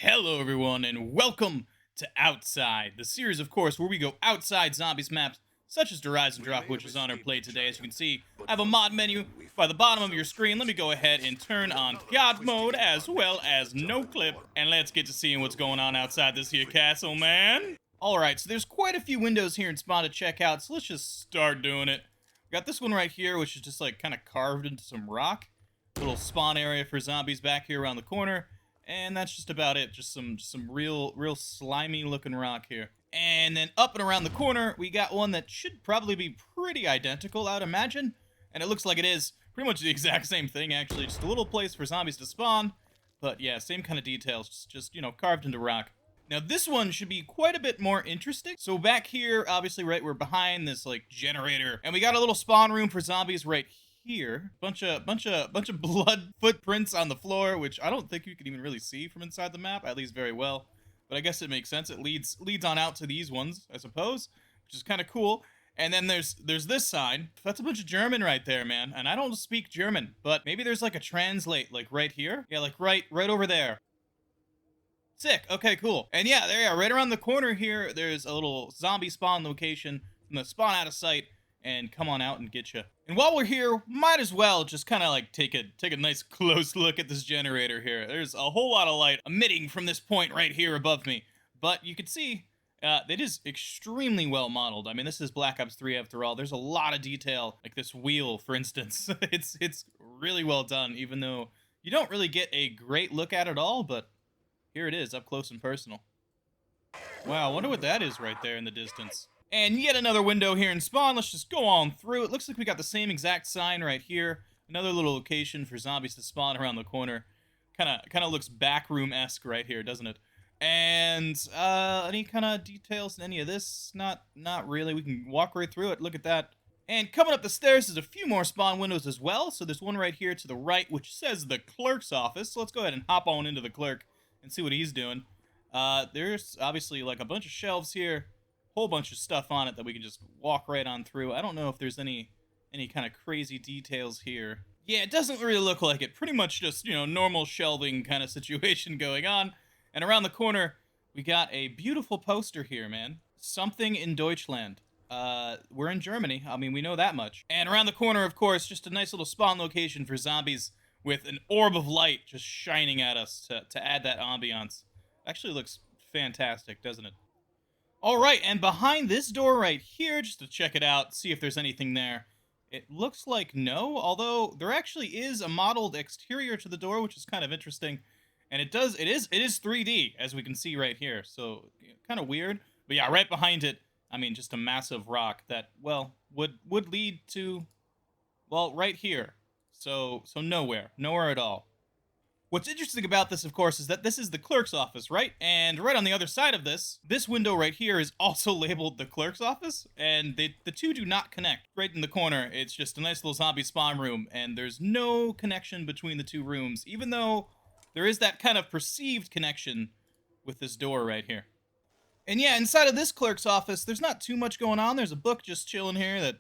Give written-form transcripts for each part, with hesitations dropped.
Hello, everyone, and welcome to Outside, the series, of course, where we go outside zombies maps, such as Eisendrache, which is on our play today. As you can see, I have a mod menu by the bottom of your screen. Let me go ahead and turn on God mode as well as no clip, and let's get to seeing what's going on outside this here castle, man. Alright, so there's quite a few windows here in Spawn to check out, so let's just start doing it. We got this one right here, which is just like kind of carved into some rock. Little spawn area for zombies back here around the corner. And that's just about it. Just some real slimy looking rock here. And then up and around the corner, we got one that should probably be pretty identical, I'd imagine. And it looks like it is pretty much the exact same thing, actually. Just a little place for zombies to spawn. But yeah, same kind of details, just you know, carved into rock. Now this one should be quite a bit more interesting. So back here, obviously, right, we're behind this like generator, and we got a little spawn room for zombies right here. Bunch of blood footprints on the floor, which I don't think you can even really see from inside the map, at least very well. But I guess it makes sense. It leads on out to these ones, I suppose, which is kind of cool. And then there's this sign. That's a bunch of German right there, man. And I don't speak German, but maybe there's like a translate, like right here. Yeah, like right over there. Sick. Okay, cool. And yeah, there you are. Right around the corner here, there's a little zombie spawn location from the spawn out of sight and come on out and get you. And while we're here, might as well just kind of like take a nice close look at this generator here. There's a whole lot of light emitting from this point right here above me. But you can see it is extremely well modeled. I mean, this is Black Ops 3 after all. There's a lot of detail, like this wheel, for instance. It's really well done, even though you don't really get a great look at it all, but here it is, up close and personal. Wow, I wonder what that is right there in the distance. And yet another window here in Spawn. Let's just go on through. It looks like we got the same exact sign right here. Another little location for zombies to spawn around the corner. Kind of looks backroom-esque right here, doesn't it? And any kind of details in any of this? Not really. We can walk right through it. Look at that. And coming up the stairs is a few more spawn windows as well. So there's one right here to the right, which says the clerk's office. So let's go ahead and hop on into the clerk and see what he's doing. There's obviously like a bunch of shelves here. Whole bunch of stuff on it that we can just walk right on through. I don't know if there's any kind of crazy details here. Yeah, it doesn't really look like it. Pretty much just, you know, normal shelving kind of situation going on. And around the corner, we got a beautiful poster here, man. Something in Deutschland. We're in Germany. I mean, we know that much. And around the corner, of course, just a nice little spawn location for zombies with an orb of light just shining at us to add that ambiance. Actually looks fantastic, doesn't it? All right, and behind this door right here, just to check it out, see if there's anything there. It looks like no, although there actually is a modeled exterior to the door, which is kind of interesting. And it is 3D, as we can see right here. So kind of weird. But yeah, right behind it, I mean, just a massive rock that, well, would lead to, well, right here. So nowhere at all. What's interesting about this, of course, is that this is the clerk's office, right? And right on the other side of this window right here is also labeled the clerk's office, and the two do not connect. Right in the corner, it's just a nice little zombie spawn room, and there's no connection between the two rooms, even though there is that kind of perceived connection with this door right here. And yeah, inside of this clerk's office, there's not too much going on. There's a book just chilling here that,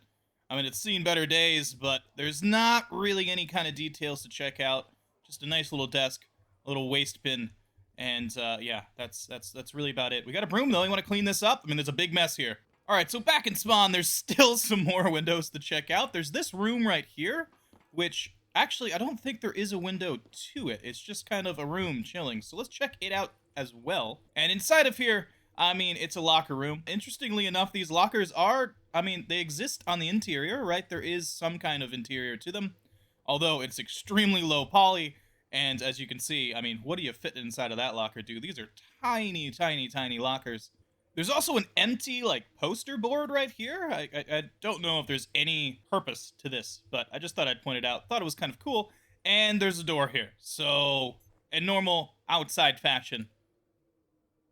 I mean, it's seen better days, but there's not really any kind of details to check out. Just a nice little desk, a little waste bin, and yeah, that's really about it. We got a broom though. You want to clean this up? I mean, there's a big mess here. All right, so back in Spawn, there's still some more windows to check out. There's this room right here, which actually I don't think there is a window to it. It's just kind of a room chilling. So let's check it out as well. And inside of here, I mean, it's a locker room. Interestingly enough, these lockers are, I mean, they exist on the interior, right? There is some kind of interior to them, although it's extremely low poly. And as you can see, I mean, what do you fit inside of that locker, dude? These are tiny, tiny, tiny lockers. There's also an empty, like, poster board right here. I don't know if there's any purpose to this, but I just thought I'd point it out. Thought it was kind of cool. And there's a door here. So, in normal outside fashion,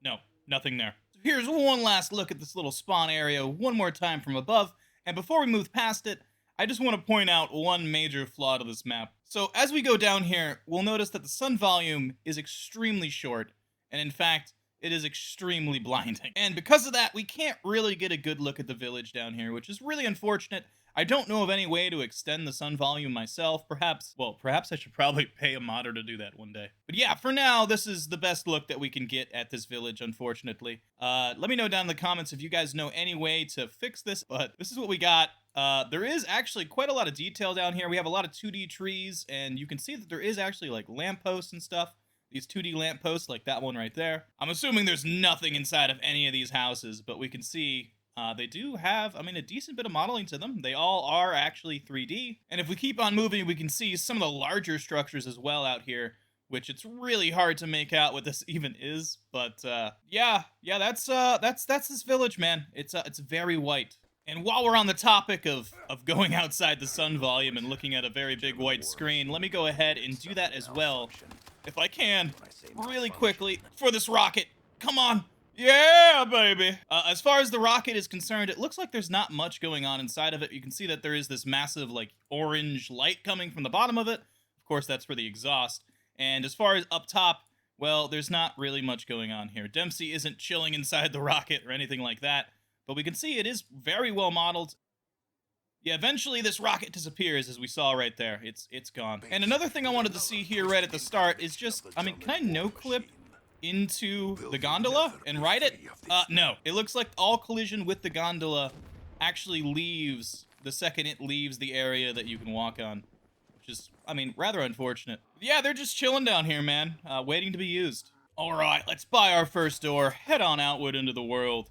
no, nothing there. So here's one last look at this little spawn area one more time from above. And before we move past it, I just want to point out one major flaw to this map. So as we go down here, we'll notice that the sun volume is extremely short, and in fact, it is extremely blinding. And because of that, we can't really get a good look at the village down here, which is really unfortunate. I don't know of any way to extend the sun volume myself. Perhaps, well, perhaps I should probably pay a modder to do that one day. But yeah, for now, this is the best look that we can get at this village, unfortunately. Let me know down in the comments if you guys know any way to fix this, but this is what we got. There is actually quite a lot of detail down here. We have a lot of 2D trees, and you can see that there is actually like lampposts and stuff. These 2D lampposts, like that one right there. I'm assuming there's nothing inside of any of these houses, but we can see they do have, I mean, a decent bit of modeling to them. They all are actually 3D. And if we keep on moving, we can see some of the larger structures as well out here, which it's really hard to make out what this even is. But yeah, that's this village, man. It's very white. And while we're on the topic of going outside the sun volume and looking at a very big white screen, let me go ahead and do that as well, if I can, really quickly, for this rocket. Come on. Yeah, baby. As far as the rocket is concerned, it looks like there's not much going on inside of it. You can see that there is this massive, like, orange light coming from the bottom of it. Of course, that's for the exhaust. And as far as up top, well, there's not really much going on here. Dempsey isn't chilling inside the rocket or anything like that. But we can see it is very well modeled. Yeah, eventually this rocket disappears, as we saw right there. It's gone. And another thing I wanted to see here right at the start is just, I mean, can I no-clip into the gondola and ride it? No. It looks like all collision with the gondola actually leaves the second it leaves the area that you can walk on. Which is, I mean, rather unfortunate. Yeah, they're just chilling down here, man, waiting to be used. All right, let's buy our first door, head on outward into the world,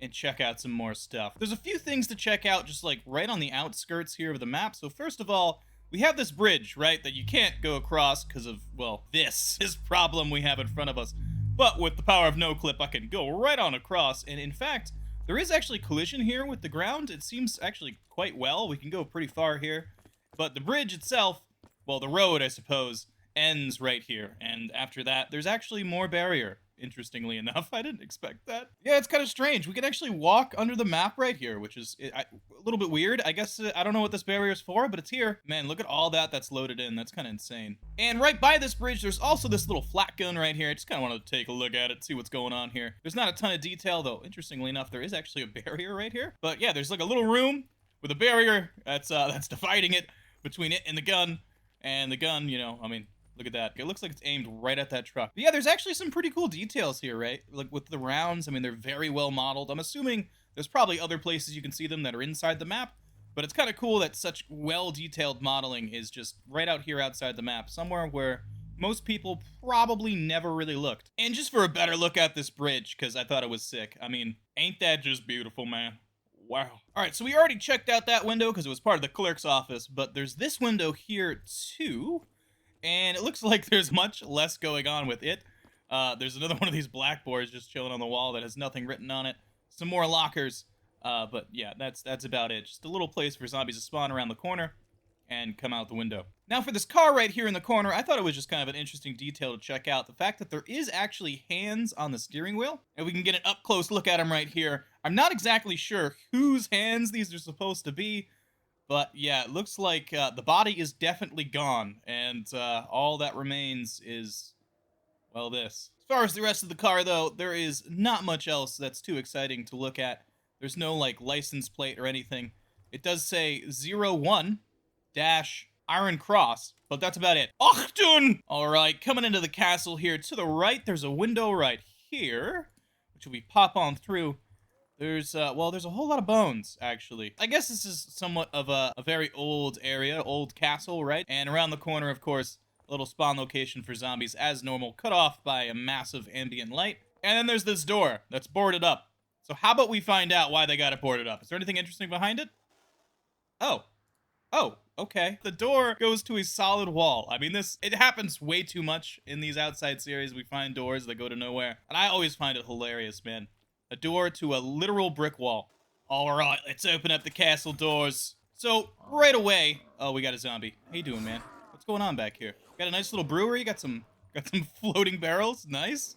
and check out some more stuff. There's a few things to check out just like right on the outskirts here of the map. So first of all, we have this bridge, right, that you can't go across because of, well, this problem we have in front of us. But with the power of no clip, I can go right on across. And in fact, there is actually collision here with the ground. It seems actually quite well. We can go pretty far here. But the bridge itself, well, the road, I suppose, ends right here. And after that, there's actually more barrier. Interestingly enough, I didn't expect that. Yeah, it's kind of strange. We can actually walk under the map right here, which is a little bit weird. I guess I don't know what this barrier is for, but it's here. Man, look at all that's loaded in. That's kind of insane. And right by this bridge, there's also this little flat gun right here. I just kind of wanted to take a look at it, see what's going on here. There's not a ton of detail, though. Interestingly enough, there is actually a barrier right here. But yeah, there's like a little room with a barrier that's dividing it between it and the gun. And the gun, you know, I mean, look at that. It looks like it's aimed right at that truck. But yeah, there's actually some pretty cool details here, right? Like with the rounds, I mean, they're very well modeled. I'm assuming there's probably other places you can see them that are inside the map, but it's kind of cool that such well-detailed modeling is just right out here outside the map, somewhere where most people probably never really looked. And just for a better look at this bridge, because I thought it was sick. I mean, ain't that just beautiful, man? Wow. All right, so we already checked out that window because it was part of the clerk's office, but there's this window here too. And it looks like there's much less going on with it. There's another one of these blackboards just chilling on the wall that has nothing written on it. Some more lockers. But yeah, that's about it. Just a little place for zombies to spawn around the corner and come out the window. Now for this car right here in the corner, I thought it was just kind of an interesting detail to check out. The fact that there is actually hands on the steering wheel, and we can get an up-close look at them right here. I'm not exactly sure whose hands these are supposed to be, but yeah, it looks like the body is definitely gone, and all that remains is, well, this. As far as the rest of the car, though, there is not much else that's too exciting to look at. There's no, like, license plate or anything. It does say 01-Iron Cross, but that's about it. Achtung! All right, coming into the castle here, to the right, there's a window right here, which we pop on through. There's, well, there's a whole lot of bones, actually. I guess this is somewhat of a very old area, old castle, right? And around the corner, of course, a little spawn location for zombies as normal, cut off by a massive ambient light. And then there's this door that's boarded up. So how about we find out why they got it boarded up? Is there anything interesting behind it? Oh, okay. The door goes to a solid wall. I mean, it happens way too much in these outside series. We find doors that go to nowhere. And I always find it hilarious, man. A door to a literal brick wall. All right, let's open up the castle doors. So, right away... Oh, we got a zombie. How you doing, man? What's going on back here? Got a nice little brewery? Got some floating barrels? Nice.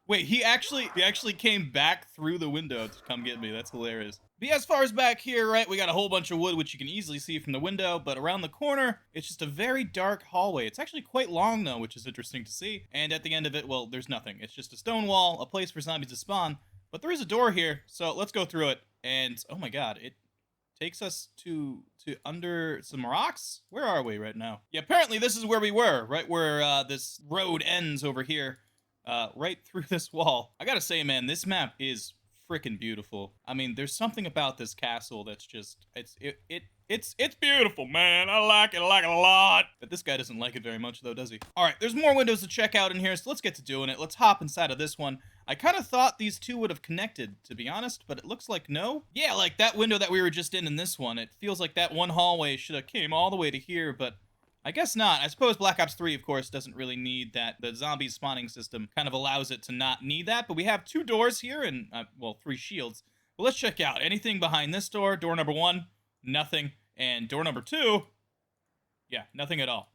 Wait, he actually came back through the window to come get me. That's hilarious. But yeah, as far as back here, right, we got a whole bunch of wood, which you can easily see from the window, but around the corner, it's just a very dark hallway. It's actually quite long, though, which is interesting to see. And at the end of it, well, there's nothing. It's just a stone wall, a place for zombies to spawn, but there is a door here, so let's go through it. And, oh my god, it takes us to under some rocks. Where are we right now? Yeah, apparently this is where we were, right where this road ends over here, right through this wall. I gotta say, man, this map is freaking beautiful. I mean, there's something about this castle that's just it's beautiful, man. I like it a lot. But this guy doesn't like it very much though, does he? All right, there's more windows to check out in here, so let's get to doing it. Let's hop inside of this one. I kind of thought these two would have connected, to be honest, but it looks like no. Yeah, like that window that we were just in this one, it feels like that one hallway should have came all the way to here, but I guess not. I suppose Black Ops 3, of course, doesn't really need that. The zombie spawning system kind of allows it to not need that, but we have 2 doors here and, well, 3 shields. But let's check out anything behind this door. Door number 1, nothing. And door number 2, yeah, nothing at all.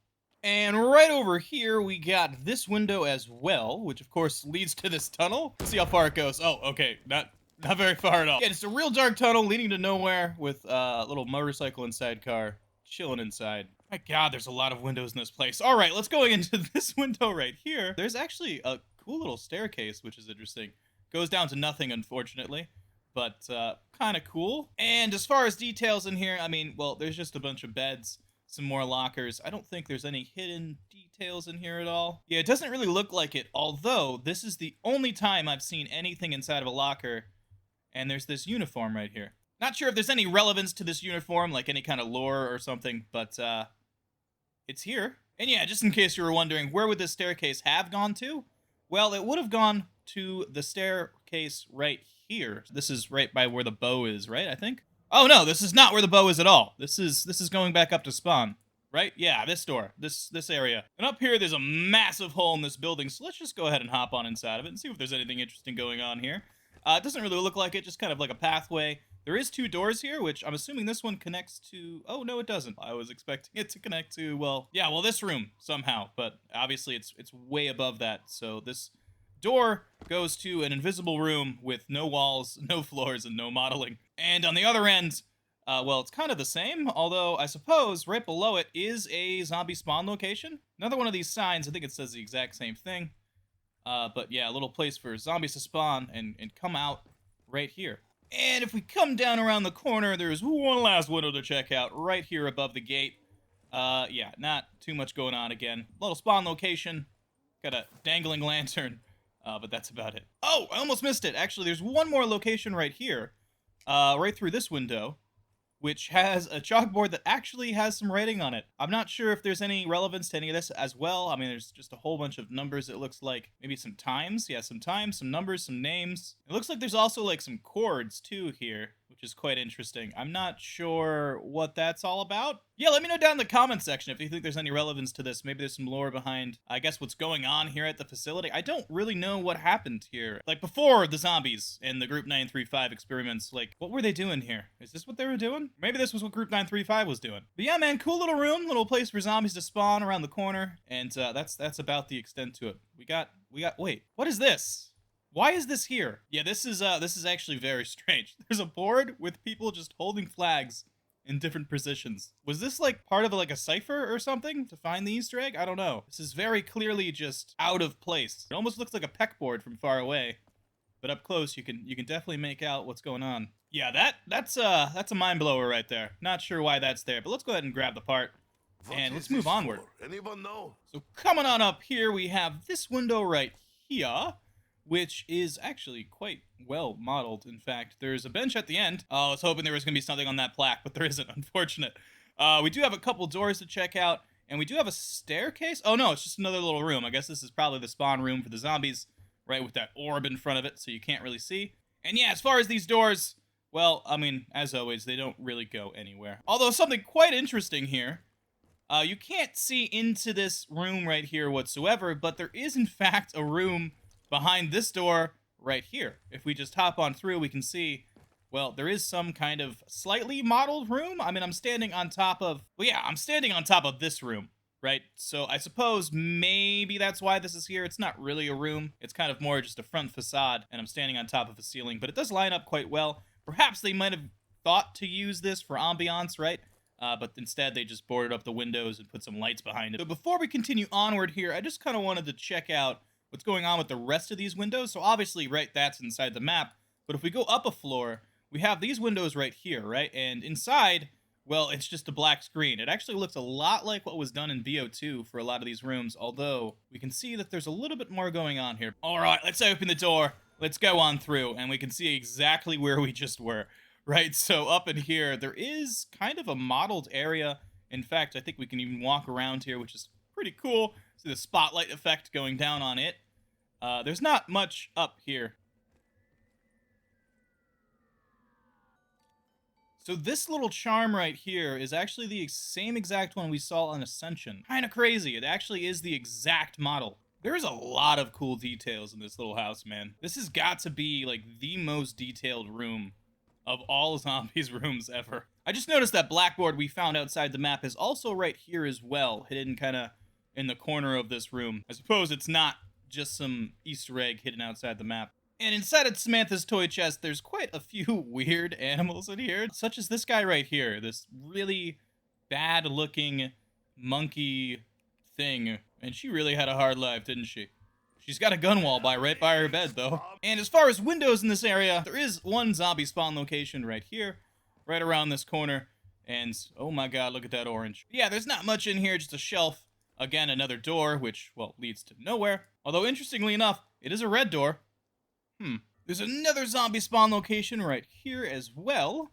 And right over here, we got this window as well, which of course leads to this tunnel. Let's see how far it goes. Oh, okay, not very far at all. Yeah, it's a real dark tunnel leading to nowhere with a little motorcycle and sidecar chilling inside. My God, there's a lot of windows in this place. All right, let's go into this window right here. There's actually a cool little staircase, which is interesting. Goes down to nothing, unfortunately, but kind of cool. And as far as details in here, I mean, well, there's just a bunch of beds, some more lockers. I don't think there's any hidden details in here at all. Yeah, it doesn't really look like it, although this is the only time I've seen anything inside of a locker. And there's this uniform right here. Not sure if there's any relevance to this uniform, like any kind of lore or something, but it's here. And yeah, just in case you were wondering, where would this staircase have gone to? Well, it would have gone to the staircase right here. This is right by where the bow is, right, I think? Oh no, this is not where the bow is at all. This is going back up to spawn, right? Yeah, this door, this area. And up here, there's a massive hole in this building, so let's just go ahead and hop on inside of it and see if there's anything interesting going on here. It doesn't really look like it, just kind of like a pathway. There is 2 doors here, which I'm assuming this one connects to... Oh, no, it doesn't. I was expecting it to connect to, well... Yeah, well, this room, somehow. But obviously, it's way above that. So this door goes to an invisible room with no walls, no floors, and no modeling. And on the other end, well, it's kind of the same. Although, I suppose, right below it is a zombie spawn location. Another one of these signs, I think it says the exact same thing. But yeah, a little place for zombies to spawn and come out right here. And if we come down around the corner, there's one last window to check out right here above the gate. Yeah, not too much going on again. Little spawn location. Got a dangling lantern, but that's about it. Oh, I almost missed it. Actually, there's one more location right here, right through this window, which has a chalkboard that actually has some writing on it. I'm not sure if there's any relevance to any of this as well. I mean, there's just a whole bunch of numbers, it looks like. Maybe some times. Yeah, some times, some numbers, some names. It looks like there's also, like, some chords, too, here, which is quite interesting. I'm not sure what that's all about. Yeah, let me know down in the comment section if you think there's any relevance to this. Maybe there's some lore behind, I guess, what's going on here at the facility. I don't really know what happened here. Like, before the zombies and the Group 935 experiments, like, what were they doing here? Is this what they were doing? Maybe this was what Group 935 was doing. But yeah, man, cool little room, little place for zombies to spawn around the corner, and that's about the extent to it. We got, wait, what is this? Why is this here? Yeah, this is actually very strange. There's a board with people just holding flags in different positions. Was this like part of like a cipher or something to find the Easter egg? I don't know. This is very clearly just out of place. It almost looks like a pegboard from far away, but up close you can definitely make out what's going on. Yeah, that's a mind blower right there. Not sure why that's there, but let's go ahead and grab the part and let's move onward. Anyone know? So coming on up here, we have this window right here, which is actually quite well modeled. In fact, there's a bench at the end. I was hoping there was going to be something on that plaque, but there isn't, unfortunate. We do have a couple doors to check out, and we do have a staircase. Oh, no, it's just another little room. I guess this is probably the spawn room for the zombies, right, with that orb in front of it, so you can't really see. And yeah, as far as these doors, well, I mean, as always, they don't really go anywhere. Although something quite interesting here, you can't see into this room right here whatsoever, but there is, in fact, a room behind this door right here. If we just hop on through, we can see, well, there is some kind of slightly modeled room. I mean, I'm standing on top of, well, yeah, I'm standing on top of this room, right? So I suppose maybe that's why this is here. It's not really a room. It's kind of more just a front facade, and I'm standing on top of a ceiling, but it does line up quite well. Perhaps they might have thought to use this for ambiance, right? But instead they just boarded up the windows and put some lights behind it. So before we continue onward here, I just kind of wanted to check out what's going on with the rest of these windows. So obviously, right, that's inside the map. But if we go up a floor, we have these windows right here, right? And inside, well, it's just a black screen. It actually looks a lot like what was done in VO2 for a lot of these rooms, although we can see that there's a little bit more going on here. All right, let's open the door. Let's go on through, and we can see exactly where we just were, right? So up in here, there is kind of a modeled area. In fact, I think we can even walk around here, which is pretty cool. See the spotlight effect going down on it. There's not much up here. So this little charm right here is actually the same exact one we saw on Ascension. Kind of crazy. It actually is the exact model. There is a lot of cool details in this little house, man. This has got to be like the most detailed room of all Zombies rooms ever. I just noticed that blackboard we found outside the map is also right here as well, hidden kind of in the corner of this room. I suppose it's not just some Easter egg hidden outside the map. And inside of Samantha's toy chest, there's quite a few weird animals in here, such as this guy right here, this really bad-looking monkey thing. And she really had a hard life, didn't she? She's got a gun wall right by her bed, though. And as far as windows in this area, there is one zombie spawn location right here, right around this corner. And, oh my god, look at that orange. Yeah, there's not much in here, just a shelf. Again, another door, which, well, leads to nowhere. Although, interestingly enough, it is a red door. There's another zombie spawn location right here as well.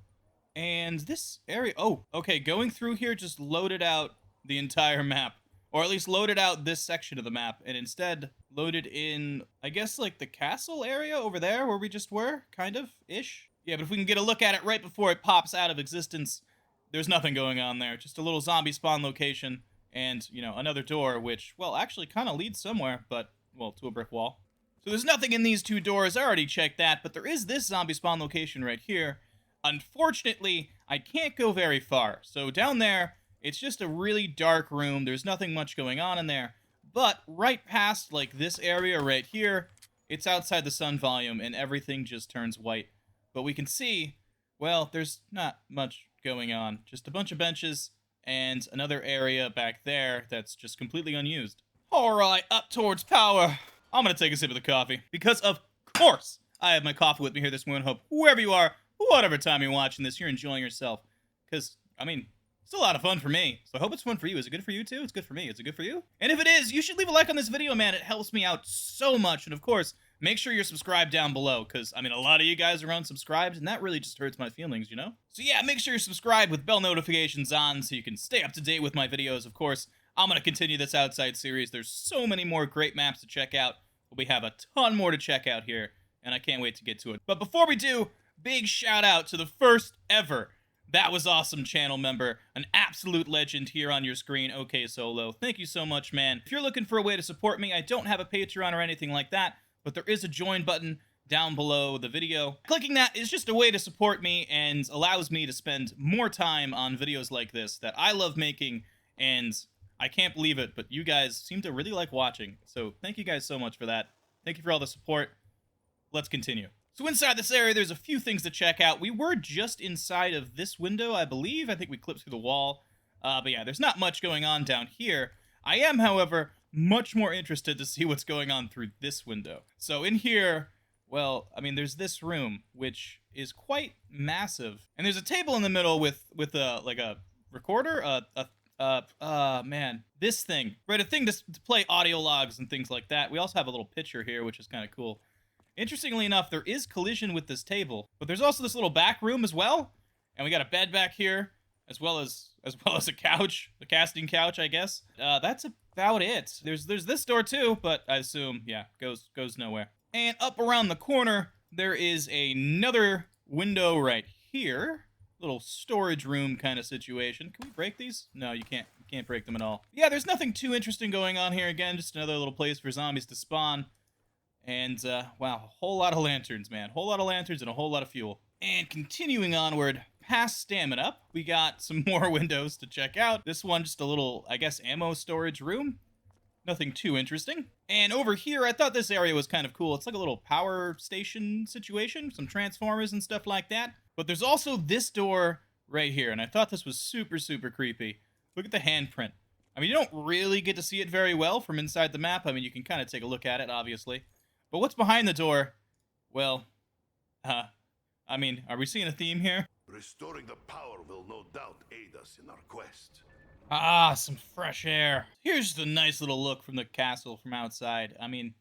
And this area... Oh, okay, going through here just loaded out the entire map. Or at least loaded out this section of the map. And instead loaded in, I guess, like the castle area over there where we just were, kind of, ish. Yeah, but if we can get a look at it right before it pops out of existence, there's nothing going on there. Just a little zombie spawn location. And, you know, another door, which, well, actually kind of leads somewhere, but, well, to a brick wall. So there's nothing in these two doors. I already checked that, but there is this zombie spawn location right here. Unfortunately, I can't go very far. So down there, it's just a really dark room. There's nothing much going on in there. But right past, like, this area right here, it's outside the sun volume, and everything just turns white. But we can see, well, there's not much going on. Just a bunch of benches and another area back there that's just completely unused. All right, up towards power. I'm gonna take a sip of the coffee, because of course I have my coffee with me here this morning. Hope whoever you are, whatever time you're watching this, you're enjoying yourself. Because, I mean, it's a lot of fun for me, so I hope it's fun for you. Is it good for you too? It's good for me. Is it good for you? And if it is, you should leave a like on this video, man. It helps me out so much. And of course, make sure you're subscribed down below, because, I mean, a lot of you guys are unsubscribed, and that really just hurts my feelings, you know? So yeah, make sure you're subscribed with bell notifications on so you can stay up to date with my videos. Of course, I'm going to continue this Outside series. There's so many more great maps to check out. We have a ton more to check out here, and I can't wait to get to it. But before we do, big shout out to the first ever That Was Awesome channel member, an absolute legend here on your screen, OK Solo. Thank you so much, man. If you're looking for a way to support me, I don't have a Patreon or anything like that, but there is a join button down below the video. Clicking that is just a way to support me and allows me to spend more time on videos like this that I love making, and I can't believe it, but you guys seem to really like watching. So thank you guys so much for that. Thank you for all the support. Let's continue. So inside this area, there's a few things to check out. We were just inside of this window, I believe. I think we clipped through the wall. But yeah, there's not much going on down here. I am, however, much more interested to see what's going on through this window. So in here, well, I mean, there's this room, which is quite massive. And there's a table in the middle with like a recorder, man, this thing, right? A thing to play audio logs and things like that. We also have a little picture here, which is kind of cool. Interestingly enough, there is collision with this table, but there's also this little back room as well. And we got a bed back here, as well as a couch, the casting couch, I guess. That's about it. There's this door too, but I assume, yeah, goes nowhere. And up around the corner, there is another window right here. Little storage room kind of situation. Can we break these? No, you can't. You can't break them at all. Yeah, there's nothing too interesting going on here. Again, just another little place for zombies to spawn. And, wow, a whole lot of lanterns, man. Whole lot of lanterns and a whole lot of fuel. And continuing onward, past Stamina, we got some more windows to check out. This one, just a little, I guess, ammo storage room. Nothing too interesting. And over here, I thought this area was kind of cool. It's like a little power station situation, some transformers and stuff like that. But there's also this door right here, and I thought this was super, super creepy. Look at the handprint. I mean, you don't really get to see it very well from inside the map. I mean, you can kind of take a look at it, obviously. But what's behind the door? Well, I mean, are we seeing a theme here? Restoring the power will no doubt aid us in our quest. Ah, some fresh air. Here's the nice little look from the castle from outside. I mean,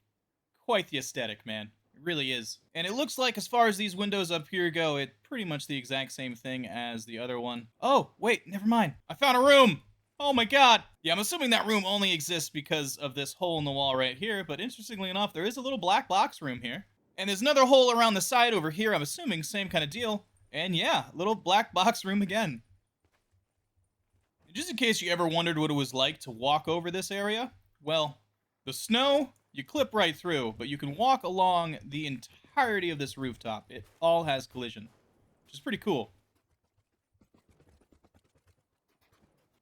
quite the aesthetic, man. It really is. And it looks like, as far as these windows up here go, it's pretty much the exact same thing as the other one. Oh, wait, never mind. I found a room! Oh my god! Yeah, I'm assuming that room only exists because of this hole in the wall right here, but interestingly enough, there is a little black box room here. And there's another hole around the side over here, I'm assuming, same kind of deal. And yeah, little black box room again. Just in case you ever wondered what it was like to walk over this area, well, the snow, you clip right through, but you can walk along the entirety of this rooftop. It all has collision, which is pretty cool.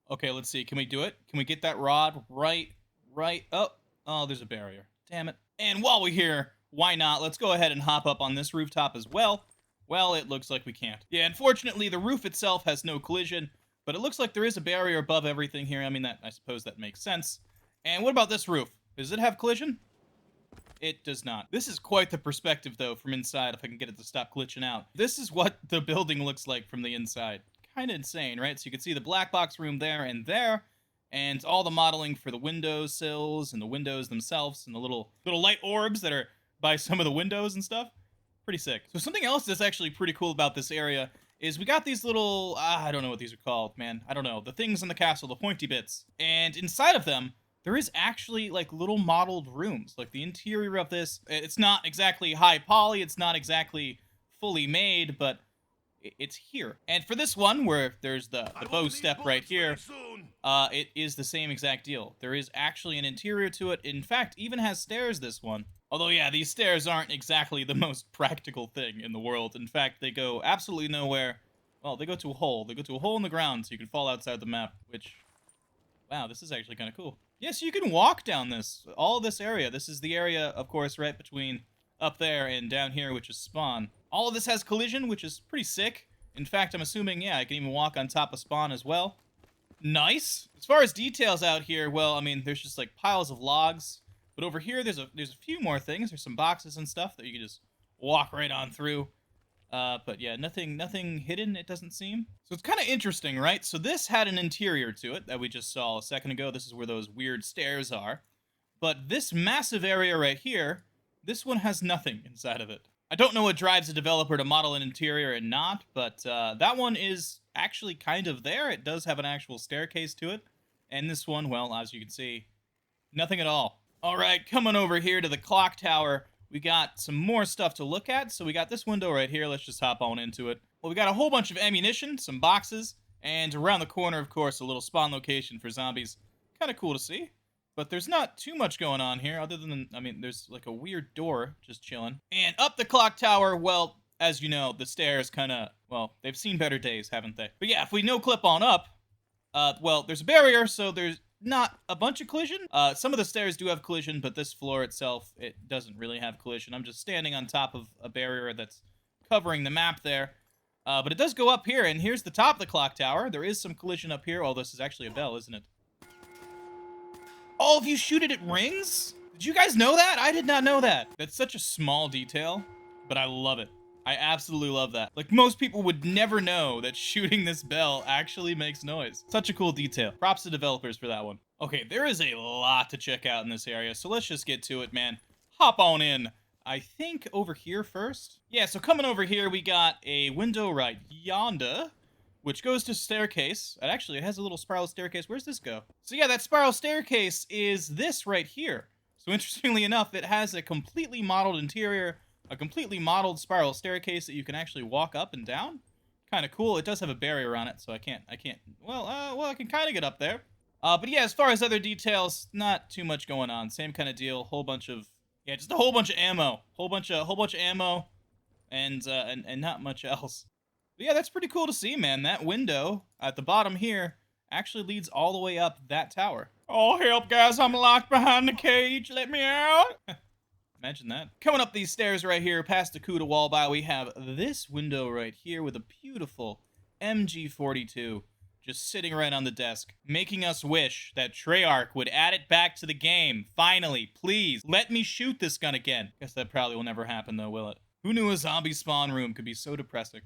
Okay, let's see. Can we do it? Can we get that rod right? Oh, there's a barrier. Damn it. And while we're here, why not? Let's go ahead and hop up on this rooftop as well. Well, it looks like we can't. Yeah, unfortunately, the roof itself has no collision, but it looks like there is a barrier above everything here. I mean, I suppose that makes sense. And what about this roof? Does it have collision? It does not. This is quite the perspective, though, from inside, if I can get it to stop glitching out. This is what the building looks like from the inside. Kind of insane, right? So you can see the black box room there, and all the modeling for the window sills and the windows themselves, and the little light orbs that are by some of the windows and stuff. Pretty sick. So something else that's actually pretty cool about this area is we got these little, I don't know what these are called, man. I don't know. The things in the castle, the pointy bits. And inside of them, there is actually, like, little modeled rooms. Like, the interior of this, it's not exactly high poly, it's not exactly fully made, but it's here. And for this one, where there's the bow step right here, it is the same exact deal. There is actually an interior to it. In fact, even has stairs, this one. Although, yeah, these stairs aren't exactly the most practical thing in the world. In fact, they go absolutely nowhere. Well, they go to a hole. They go to a hole in the ground, so you can fall outside the map, which, wow, this is actually kind of cool. Yeah, so you can walk down all this area. This is the area, of course, right between up there and down here, which is spawn. All of this has collision, which is pretty sick. In fact, I'm assuming, yeah, I can even walk on top of spawn as well. Nice. As far as details out here, well, I mean, there's just, like, piles of logs. But over here, there's a few more things. There's some boxes and stuff that you can just walk right on through. But yeah, nothing hidden, it doesn't seem. So it's kind of interesting, right? So this had an interior to it that we just saw a second ago. This is where those weird stairs are. But this massive area right here, this one has nothing inside of it. I don't know what drives a developer to model an interior and not, but that one is actually kind of there. It does have an actual staircase to it. And this one, well, as you can see, nothing at all. All right, coming over here to the clock tower, we got some more stuff to look at. So we got this window right here. Let's just hop on into it. Well, we got a whole bunch of ammunition, some boxes, and around the corner, of course, a little spawn location for zombies. Kind of cool to see. But there's not too much going on here other than, I mean, there's like a weird door just chilling. And up the clock tower, well, as you know, the stairs kind of, well, they've seen better days, haven't they? But yeah, if we no-clip on up, well, there's a barrier, so there's not a bunch of collision. Some of the stairs do have collision, but this floor itself, it doesn't really have collision. I'm just standing on top of a barrier that's covering the map there. But it does go up here, and here's the top of the clock tower. There is some collision up here. Oh, this is actually a bell, isn't it? Oh, if you shoot it, it rings? Did you guys know that? I did not know that. That's such a small detail, but I love it. I absolutely love that. Like, most people would never know that shooting this bell actually makes noise. Such a cool detail. Props to developers for that one. Okay, there is a lot to check out in this area, so let's just get to it, man. Hop on in. I think over here first. Yeah, so coming over here, we got a window right yonder, which goes to staircase. And actually, it has a little spiral staircase. Where's this go? So yeah, that spiral staircase is this right here. So interestingly enough, it has a completely modeled interior, a completely modeled spiral staircase that you can actually walk up and down. Kind of cool. It does have a barrier on it, so I can't, well, I can kind of get up there. But yeah, as far as other details, not too much going on. Same kind of deal. Whole bunch of, yeah, just a whole bunch of ammo. Whole bunch of ammo, and not much else. But yeah, that's pretty cool to see, man. That window at the bottom here actually leads all the way up that tower. Oh, help, guys. I'm locked behind the cage. Let me out. Imagine that. Coming up these stairs right here, past the Cuda wall by, we have this window right here with a beautiful MG42 just sitting right on the desk, making us wish that Treyarch would add it back to the game. Finally, please, let me shoot this gun again. Guess that probably will never happen, though, will it? Who knew a zombie spawn room could be so depressing?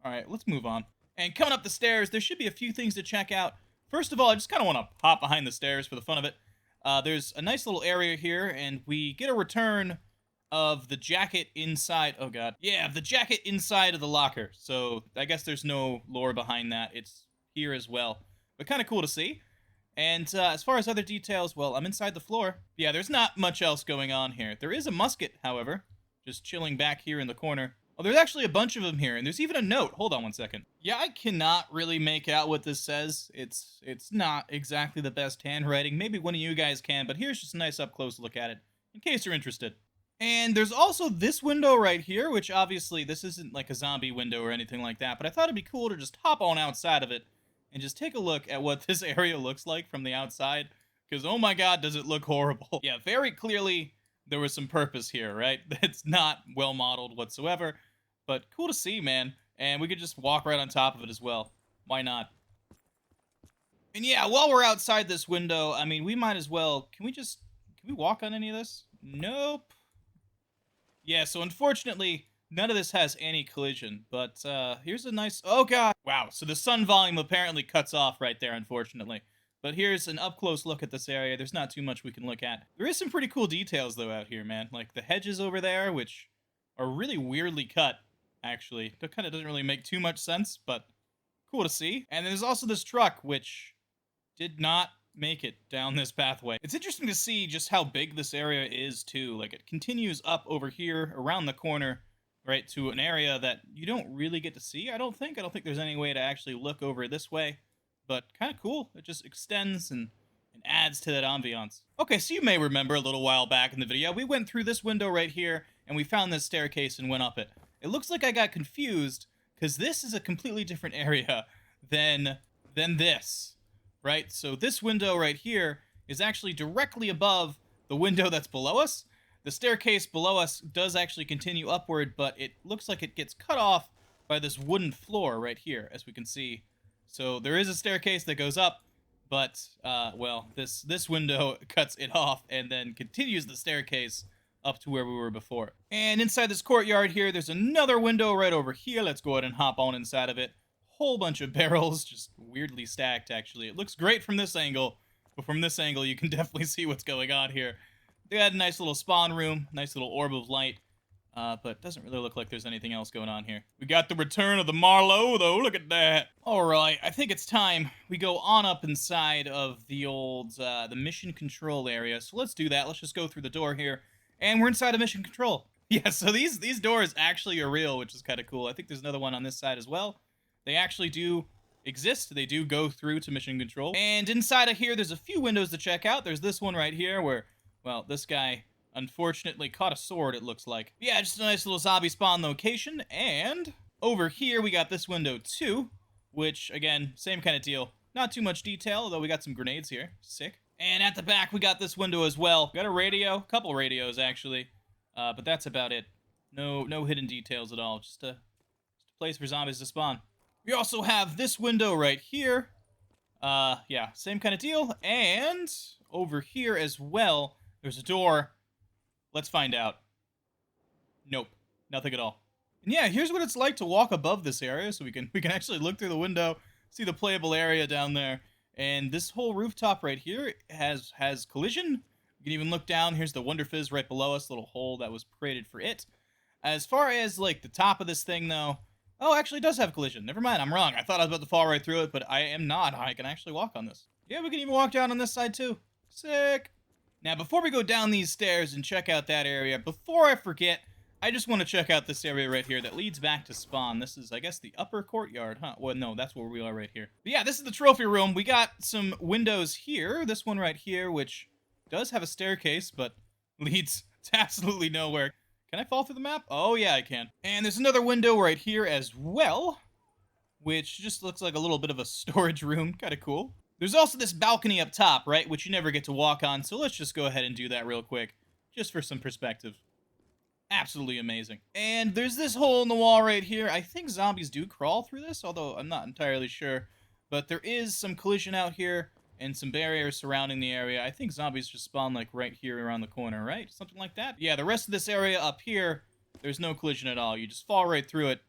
All right, let's move on. And coming up the stairs, there should be a few things to check out. First of all, I just kind of want to hop behind the stairs for the fun of it. There's a nice little area here, and we get a return of the jacket inside. Oh, God. Yeah, the jacket inside of the locker. So I guess there's no lore behind that. It's here as well. But kind of cool to see. And as far as other details, well, I'm inside the floor. Yeah, there's not much else going on here. There is a musket, however, just chilling back here in the corner. Oh, there's actually a bunch of them here, and there's even a note. Hold on one second. Yeah, I cannot really make out what this says. It's not exactly the best handwriting. Maybe one of you guys can, but here's just a nice up-close look at it, in case you're interested. And there's also this window right here, which obviously this isn't like a zombie window or anything like that, but I thought it'd be cool to just hop on outside of it and just take a look at what this area looks like from the outside, because oh my God, does it look horrible. Yeah, very clearly there was some purpose here, right? It's not well modeled whatsoever. But cool to see, man. And we could just walk right on top of it as well. Why not? And yeah, while we're outside this window, I mean, we might as well... Can we walk on any of this? Nope. Yeah, so unfortunately, none of this has any collision. But here's a nice... Oh, God. Wow, so the sun volume apparently cuts off right there, unfortunately. But here's an up-close look at this area. There's not too much we can look at. There is some pretty cool details, though, out here, man. Like the hedges over there, which are really weirdly cut. Actually, that kind of doesn't really make too much sense, but cool to see. And there's also this truck, which did not make it down this pathway. It's interesting to see just how big this area is, too. Like, it continues up over here, around the corner, right, to an area that you don't really get to see, I don't think. I don't think there's any way to actually look over this way, but kind of cool. It just extends and adds to that ambiance. Okay, so you may remember a little while back in the video, we went through this window right here, and we found this staircase and went up it. It looks like I got confused, because this is a completely different area than this, right? So this window right here is actually directly above the window that's below us. The staircase below us does actually continue upward, but it looks like it gets cut off by this wooden floor right here, as we can see. So there is a staircase that goes up, but, well, this window cuts it off and then continues the staircase up to where we were before. And inside this courtyard here, there's another window right over here. Let's go ahead and hop on inside of it. Whole bunch of barrels, just weirdly stacked, actually. It looks great from this angle, but from this angle, you can definitely see what's going on here. They had a nice little spawn room, nice little orb of light, but it doesn't really look like there's anything else going on here. We got the return of the Marlowe, though. Look at that. All right, I think it's time we go on up inside of the old, the mission control area. So let's do that. Let's just go through the door here. And we're inside of mission control. Yeah, so these doors actually are real, which is kind of cool. I think there's another one on this side as well. They actually do exist. They do go through to mission control. And inside of here, there's a few windows to check out. There's this one right here where, well, this guy unfortunately caught a sword, it looks like. Yeah, just a nice little zombie spawn location. And over here, we got this window too, which, again, same kind of deal. Not too much detail, although we got some grenades here. Sick. And at the back, we got this window as well. Got a radio, a couple radios, actually. But that's about it. No hidden details at all. Just a place for zombies to spawn. We also have this window right here. Yeah, same kind of deal. And over here as well, there's a door. Let's find out. Nope, nothing at all. And yeah, here's what it's like to walk above this area, so we can actually look through the window, see the playable area down there. And this whole rooftop right here has collision. You can even look down. Here's the Wonder Fizz right below us, little hole that was created for it. As far as, like, the top of this thing, though... Oh, actually, it does have collision. Never mind, I'm wrong. I thought I was about to fall right through it, but I am not. I can actually walk on this. Yeah, we can even walk down on this side, too. Sick. Now, before we go down these stairs and check out that area, before I forget, I just want to check out this area right here that leads back to spawn. This is, I guess, the upper courtyard, huh? Well, no, that's where we are right here. But yeah, this is the trophy room. We got some windows here. This one right here, which does have a staircase, but leads to absolutely nowhere. Can I fall through the map? Oh, yeah, I can. And there's another window right here as well, which just looks like a little bit of a storage room. Kind of cool. There's also this balcony up top, right, which you never get to walk on, so let's just go ahead and do that real quick, just for some perspective. Absolutely amazing. And there's this hole in the wall right here. I think zombies do crawl through this, although I'm not entirely sure. But there is some collision out here and some barriers surrounding the area. I think zombies just spawn like right here around the corner, right? Something like that. Yeah, the rest of this area up here There's no collision at all. You just fall right through it.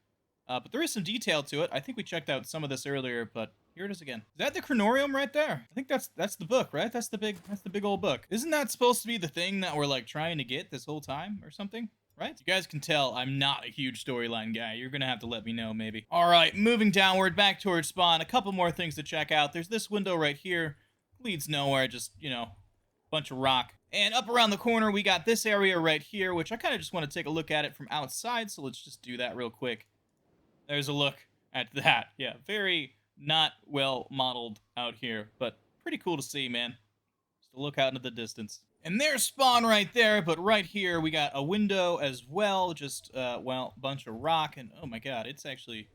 But there is some detail to it. I think we checked out some of this earlier, but here it is again. Is that the Chronorium right there? I think that's the book, right? That's the big old book. Isn't that supposed to be the thing that we're like trying to get this whole time or something? Right? You guys can tell I'm not a huge storyline guy. You're gonna have to let me know, maybe. All right, moving downward, back towards spawn. A couple more things to check out. There's this window right here. Leads nowhere, just, you know, bunch of rock. And up around the corner, we got this area right here, which I kind of just want to take a look at it from outside, so let's just do that real quick. There's a look at that. Yeah, very not well modeled out here, but pretty cool to see, man. Just a look out into the distance. And there's spawn right there, but right here we got a window as well, just, well, bunch of rock, and oh my god, it's actually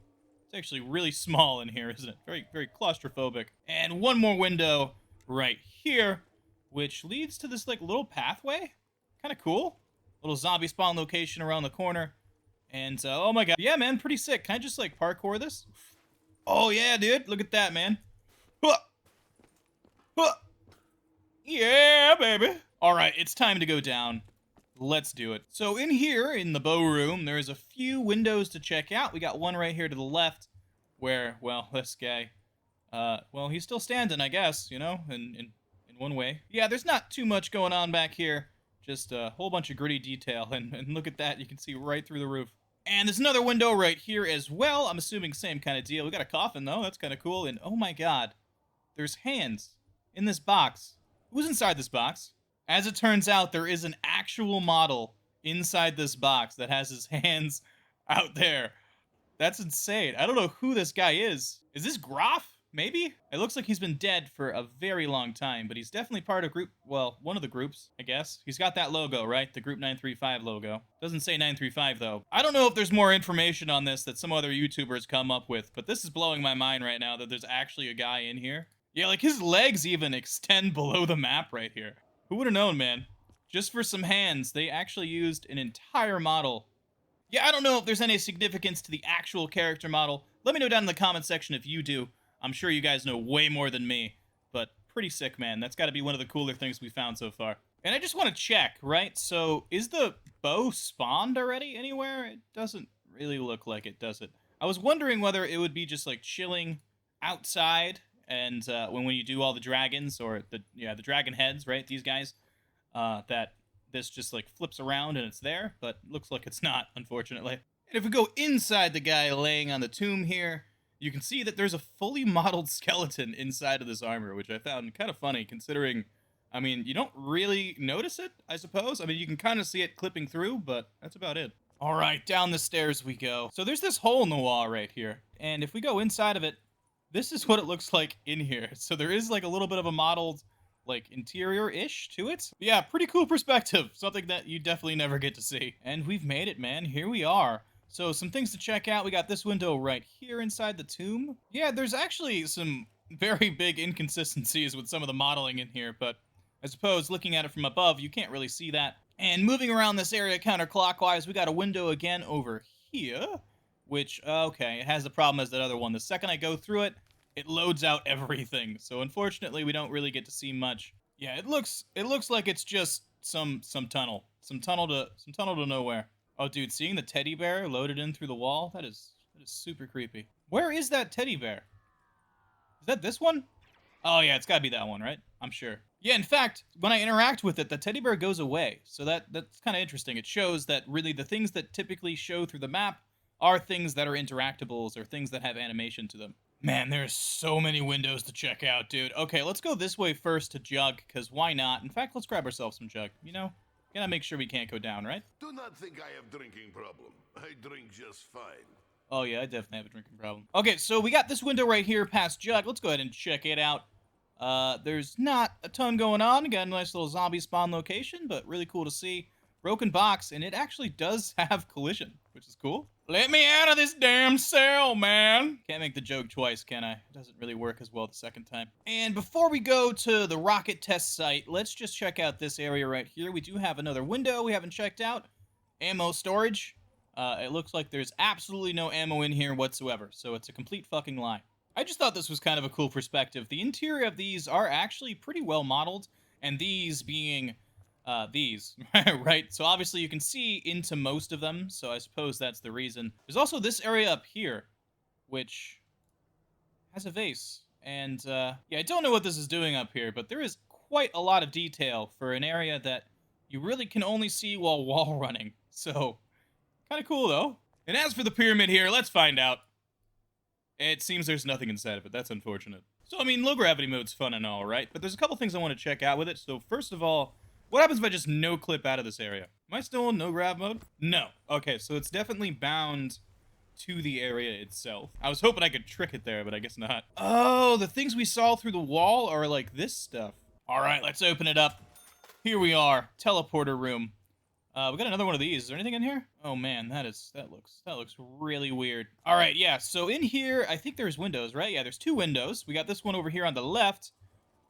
really small in here, isn't it? Very, very claustrophobic. And one more window right here, which leads to this, like, little pathway. Kind of cool. Little zombie spawn location around the corner. And, oh my god. Yeah, man, pretty sick. Can I just, like, parkour this? Oh, yeah, dude. Look at that, man. Huh. Huh. Yeah, baby. All right, it's time to go down. Let's do it. So in here, in the bow room, there's a few windows to check out. We got one right here to the left where, well, this guy, well, he's still standing, I guess, you know, in one way. Yeah, there's not too much going on back here. Just a whole bunch of gritty detail, and look at that, you can see right through the roof. And there's another window right here as well. I'm assuming same kind of deal. We got a coffin, though. That's kind of cool. And, oh my god, there's hands in this box. Who's inside this box? As it turns out, there is an actual model inside this box that has his hands out there. That's insane. I don't know who this guy is. Is this Groff? Maybe? It looks like he's been dead for a very long time, but he's definitely part of group, well, one of the groups, I guess. He's got that logo, right? The Group 935 logo. Doesn't say 935, though. I don't know if there's more information on this that some other YouTubers come up with, but this is blowing my mind right now that there's actually a guy in here. Yeah, like his legs even extend below the map right here. Who would have known, man? Just for some hands, they actually used an entire model. Yeah, I don't know if there's any significance to the actual character model. Let me know down in the comment section if you do. I'm sure you guys know way more than me, but pretty sick, man. That's got to be one of the cooler things we found so far. And I just want to check, right? So, is the bow spawned already anywhere? It doesn't really look like it, does it? I was wondering whether it would be just, like, chilling outside, and when you do all the dragons, or the dragon heads, right? These guys, that this just, like, flips around and it's there, but looks like it's not, unfortunately. And if we go inside the guy laying on the tomb here, you can see that there's a fully modeled skeleton inside of this armor, which I found kind of funny, considering, I mean, you don't really notice it, I suppose. I mean, you can kind of see it clipping through, but that's about it. All right, down the stairs we go. So there's this hole in the wall right here, and if we go inside of it, this is what it looks like in here. So there is, like, a little bit of a modeled, like, interior-ish to it. Yeah, pretty cool perspective. Something that you definitely never get to see. And we've made it, man. Here we are. So some things to check out. We got this window right here inside the tomb. Yeah, there's actually some very big inconsistencies with some of the modeling in here, but I suppose looking at it from above, you can't really see that. And moving around this area counterclockwise, we got a window again over here, which, okay, it has the problem as that other one. The second I go through it, it loads out everything. So unfortunately, we don't really get to see much. Yeah, it looks like it's just some tunnel. Some tunnel to nowhere. Oh, dude, seeing the teddy bear loaded in through the wall, that is super creepy. Where is that teddy bear? Is that this one? Oh, yeah, it's gotta be that one, right? I'm sure. Yeah, in fact, when I interact with it, the teddy bear goes away. So that's kind of interesting. It shows that really the things that typically show through the map are things that are interactables or things that have animation to them. Man, there's so many windows to check out, dude. Okay, let's go this way first to Jug, because why not? In fact, let's grab ourselves some Jug, you know? Gotta make sure we can't go down, right? Do not think I have drinking problem. I drink just fine. Oh yeah, I definitely have a drinking problem. Okay, so we got this window right here past Jug. Let's go ahead and check it out. There's not a ton going on. Got a nice little zombie spawn location, but really cool to see. Broken box, and it actually does have collision, which is cool. Let me out of this damn cell, man. Can't make the joke twice, can I? It doesn't really work as well the second time. And before we go to the rocket test site, let's just check out this area right here. We do have another window we haven't checked out. Ammo storage. It looks like there's absolutely no ammo in here whatsoever, so it's a complete fucking lie. I just thought this was kind of a cool perspective. The interior of these are actually pretty well modeled, and these being these, right? So obviously you can see into most of them, so I suppose that's the reason. There's also this area up here, which has a vase. And, yeah, I don't know what this is doing up here, but there is quite a lot of detail for an area that you really can only see while wall running. So, kind of cool, though. And as for the pyramid here, let's find out. It seems there's nothing inside of it. That's unfortunate. So, I mean, low gravity mode's fun and all, right? But there's a couple things I want to check out with it. So, first of all, what happens if I just no clip out of this area? Am I still in no grav mode? No. Okay, so it's definitely bound to the area itself. I was hoping I could trick it there, but I guess not. Oh, the things we saw through the wall are like this stuff. All right, let's open it up. Here we are, teleporter room. We got another one of these. Is there anything in here? Oh man, that looks really weird. All right, yeah. So in here, I think there's windows, right? Yeah, there's two windows. We got this one over here on the left,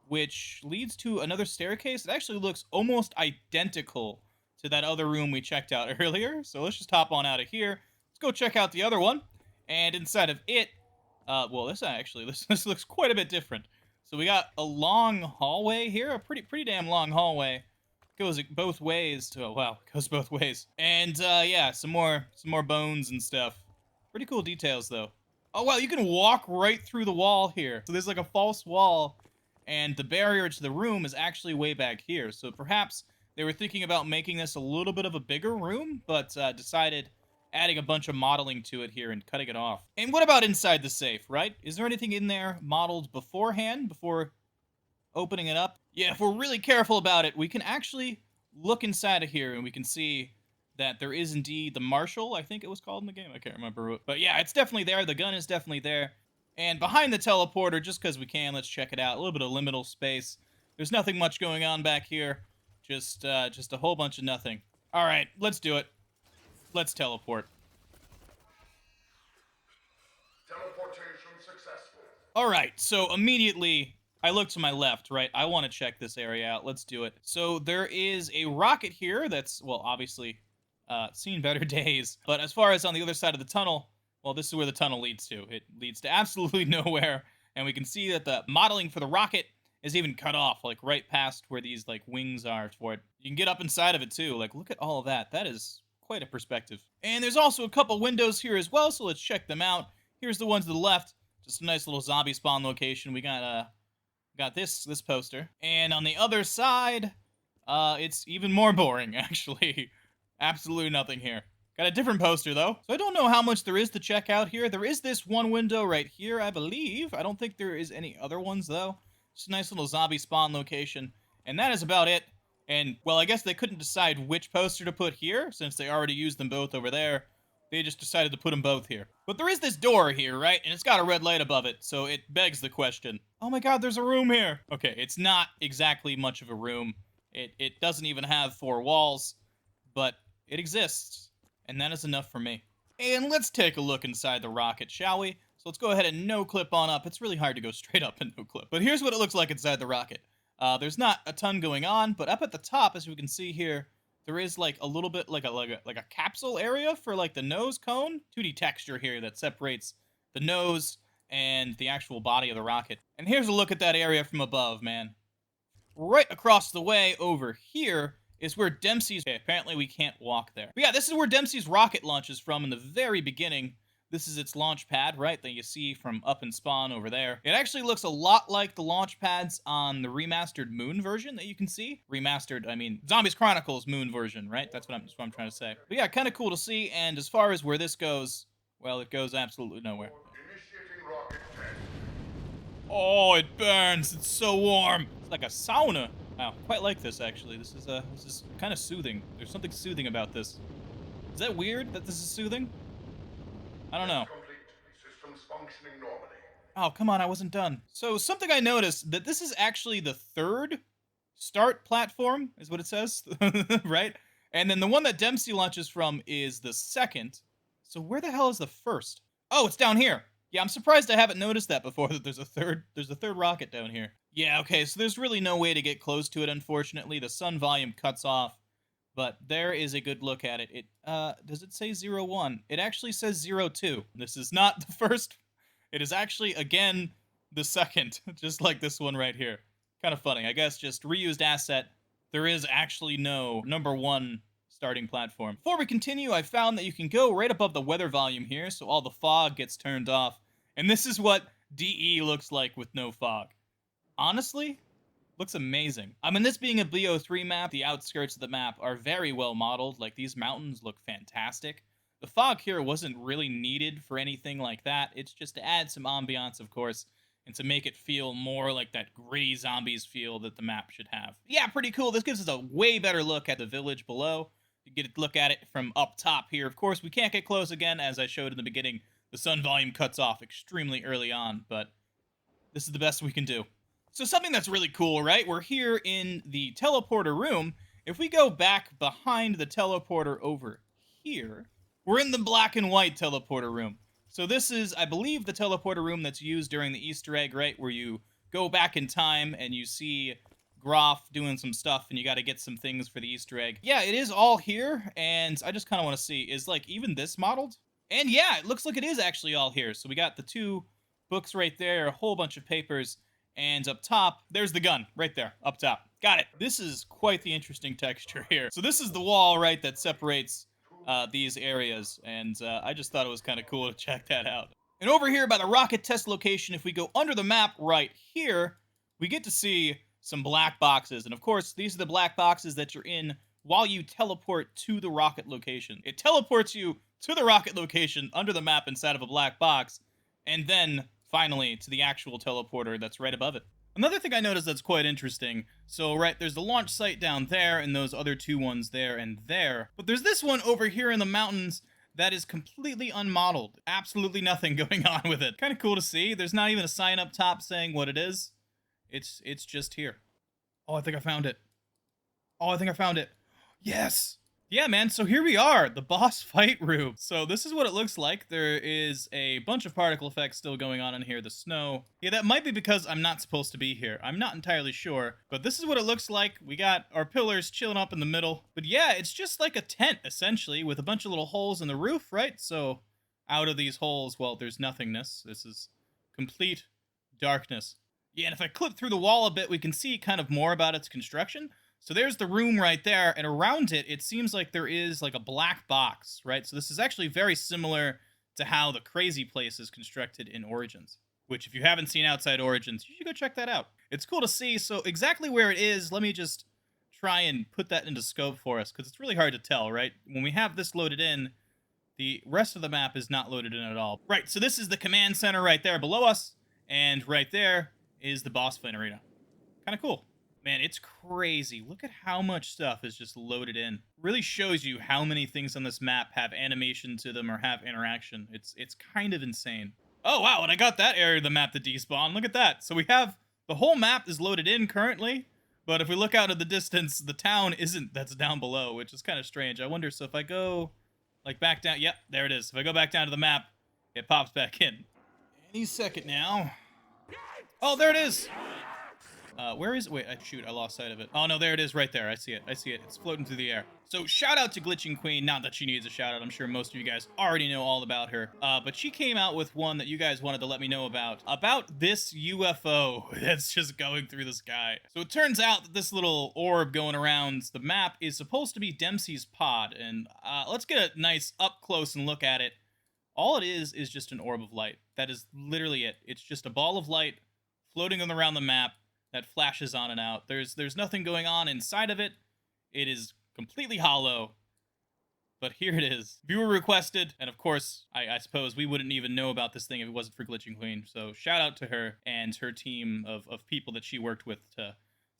which leads to another staircase. It actually looks almost identical to that other room we checked out earlier. So let's just hop on out of here. Let's go check out the other one. And inside of it, well, this looks quite a bit different. So we got a long hallway here, a pretty damn long hallway. Goes both ways. Oh wow, goes both ways. And yeah, some more bones and stuff. Pretty cool details though. Oh wow, you can walk right through the wall here. So there's like a false wall, and the barrier to the room is actually way back here. So perhaps they were thinking about making this a little bit of a bigger room, but decided adding a bunch of modeling to it here and cutting it off. And what about inside the safe, right? Is there anything in there modeled beforehand, before opening it up? Yeah, if we're really careful about it, we can actually look inside of here and we can see that there is indeed the Marshal, I think it was called in the game. I can't remember. But yeah, it's definitely there. The gun is definitely there. And behind the teleporter, just because we can, let's check it out. A little bit of liminal space. There's nothing much going on back here. Just a whole bunch of nothing. All right, let's do it. Let's teleport. Teleportation successful. All right, so immediately I look to my left, right? I want to check this area out. Let's do it. So there is a rocket here that's, well, obviously seen better days. But as far as on the other side of the tunnel, well, this is where the tunnel leads to. It leads to absolutely nowhere. And we can see that the modeling for the rocket is even cut off, like right past where these like wings are for it. You can get up inside of it too. Like, look at all of that. That is quite a perspective. And there's also a couple windows here as well, so let's check them out. Here's the ones to the left. Just a nice little zombie spawn location. We got this poster. And on the other side, it's even more boring, actually. Absolutely nothing here. Got a different poster, though. So I don't know how much there is to check out here. There is this one window right here, I believe. I don't think there is any other ones, though. Just a nice little zombie spawn location. And that is about it. And, well, I guess they couldn't decide which poster to put here, since they already used them both over there. They just decided to put them both here. But there is this door here, right? And it's got a red light above it, so it begs the question. Oh my god, there's a room here! Okay, it's not exactly much of a room. It doesn't even have 4 walls, but it exists. And that is enough for me. And let's take a look inside the rocket, shall we? So let's go ahead and no-clip on up. It's really hard to go straight up and no-clip. But here's what it looks like inside the rocket. There's not a ton going on, but up at the top, as we can see here, there is like a little bit like a capsule area for like the nose cone. 2D texture here that separates the nose and the actual body of the rocket. And here's a look at that area from above, man. Right across the way over here is where Dempsey's... Okay, apparently we can't walk there. But yeah, this is where Dempsey's rocket launches from in the very beginning. This is its launch pad, right, that you see from up and spawn over there. It actually looks a lot like the launch pads on the remastered Moon version that you can see. Remastered, I mean, Zombies Chronicles Moon version, right? That's what I'm trying to say. But yeah, kind of cool to see, and as far as where this goes, well, it goes absolutely nowhere. Initiating rocket test. Oh, it burns. It's so warm. It's like a sauna. Wow, quite like this, actually. This is kind of soothing. There's something soothing about this. Is that weird that this is soothing? I don't know. Complete. Systems functioning normally. Oh, come on, I wasn't done. So, something I noticed, that this is actually the 3rd start platform, is what it says, right? And then the one that Dempsey launches from is the 2nd. So where the hell is the 1st? Oh, it's down here. Yeah, I'm surprised I haven't noticed that before, that there's a third rocket down here. Yeah, okay, so there's really no way to get close to it, unfortunately. The sun volume cuts off, but there is a good look at it. Does it say 01? It actually says 02. This is not the first. It is actually, again, the 2nd, just like this one right here. Kind of funny. I guess just reused asset, there is actually no number 1 starting platform. Before we continue, I found that you can go right above the weather volume here, so all the fog gets turned off. And this is what DE looks like with no fog. Honestly, looks amazing. I mean, this being a BO3 map, the outskirts of the map are very well modeled. Like, these mountains look fantastic. The fog here wasn't really needed for anything like that. It's just to add some ambiance, of course, and to make it feel more like that gritty zombies feel that the map should have. Yeah, pretty cool. This gives us a way better look at the village below. You get a look at it from up top here. Of course, we can't get close again, as I showed in the beginning. The sun volume cuts off extremely early on, but this is the best we can do. So something that's really cool, right? We're here in the teleporter room. If we go back behind the teleporter over here, we're in the black and white teleporter room. So this is, I believe, the teleporter room that's used during the Easter egg, right? Where you go back in time and you see Groff doing some stuff and you got to get some things for the Easter egg. Yeah, it is all here, and I just kind of want to see, is like even this modeled? And yeah, it looks like it is actually all here. So we got the 2 books right there, a whole bunch of papers, and up top, there's the gun right there, up top. Got it. This is quite the interesting texture here. So this is the wall, right, that separates these areas, and I just thought it was kind of cool to check that out. And over here by the rocket test location, if we go under the map right here, we get to see some black boxes. And of course, these are the black boxes that you're in while you teleport to the rocket location. It teleports you to the rocket location under the map inside of a black box, and then finally to the actual teleporter that's right above it. Another thing I noticed that's quite interesting, so right, there's the launch site down there and those other 2 ones there and there, but there's this one over here in the mountains that is completely unmodeled. Absolutely nothing going on with it. Kind of cool to see. There's not even a sign up top saying what it is. It's just here. Oh, I think I found it. Oh, I think I found it. Yes! Yeah, man, so here we are, the boss fight room. So this is what it looks like. There is a bunch of particle effects still going on in here, the snow. Yeah, that might be because I'm not supposed to be here. I'm not entirely sure, but this is what it looks like. We got our pillars chilling up in the middle. But yeah, it's just like a tent, essentially, with a bunch of little holes in the roof, right? So out of these holes, well, there's nothingness. This is complete darkness. Yeah, and if I clip through the wall a bit, we can see kind of more about its construction. So there's the room right there, and around it, it seems like there is like a black box, right? So this is actually very similar to how the crazy place is constructed in Origins, which if you haven't seen Outside Origins, you should go check that out. It's cool to see. So exactly where it is, let me just try and put that into scope for us, because it's really hard to tell, right? When we have this loaded in, the rest of the map is not loaded in at all. Right, so this is the command center right there below us, and right there is the boss fight arena. Kind of cool. Man, it's crazy. Look at how much stuff is just loaded in. Really shows you how many things on this map have animation to them or have interaction. It's kind of insane. Oh, wow, and I got that area of the map to despawn. Look at that. So we have the whole map is loaded in currently, but if we look out at the distance, the town isn't. That's down below, which is kind of strange. I wonder, so if I go, like, back down. Yep, there it is. If I go back down to the map, it pops back in. Any second now. Oh, there it is. Where is it? Wait, shoot, I lost sight of it. Oh, no, there it is right there. I see it. I see it. It's floating through the air. So shout out to Glitching Queen. Not that she needs a shout out. I'm sure most of you guys already know all about her. But she came out with one that you guys wanted to let me know about this UFO that's just going through the sky. So it turns out that this little orb going around the map is supposed to be Dempsey's pod. And let's get a nice up close and look at it. All it is just an orb of light. That is literally it. It's just a ball of light floating around the map that flashes on and out. There's nothing going on inside of it. It is completely hollow. But here it is. Viewer requested, and of course, I suppose we wouldn't even know about this thing if it wasn't for Glitching Queen. So shout out to her and her team of people that she worked with to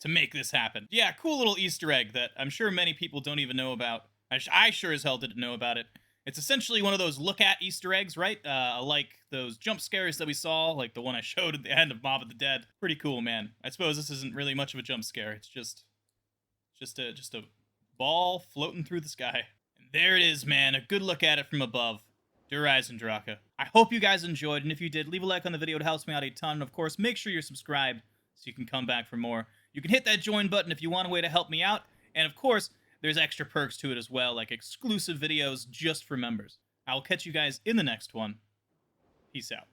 make this happen. Yeah, cool little Easter egg that I'm sure many people don't even know about. I sure as hell didn't know about it. It's essentially one of those look at Easter eggs, right? Like those jump scares that we saw, like the one I showed at the end of Mob of the Dead. Pretty cool, man. I suppose this isn't really much of a jump scare. It's just a ball floating through the sky. And there it is, man. A good look at it from above. Eisendrache. I hope you guys enjoyed, and if you did, leave a like on the video. It helps me out a ton. And of course, make sure you're subscribed so you can come back for more. You can hit that join button if you want a way to help me out. And of course, there's extra perks to it as well, like exclusive videos just for members. I will catch you guys in the next one. Peace out.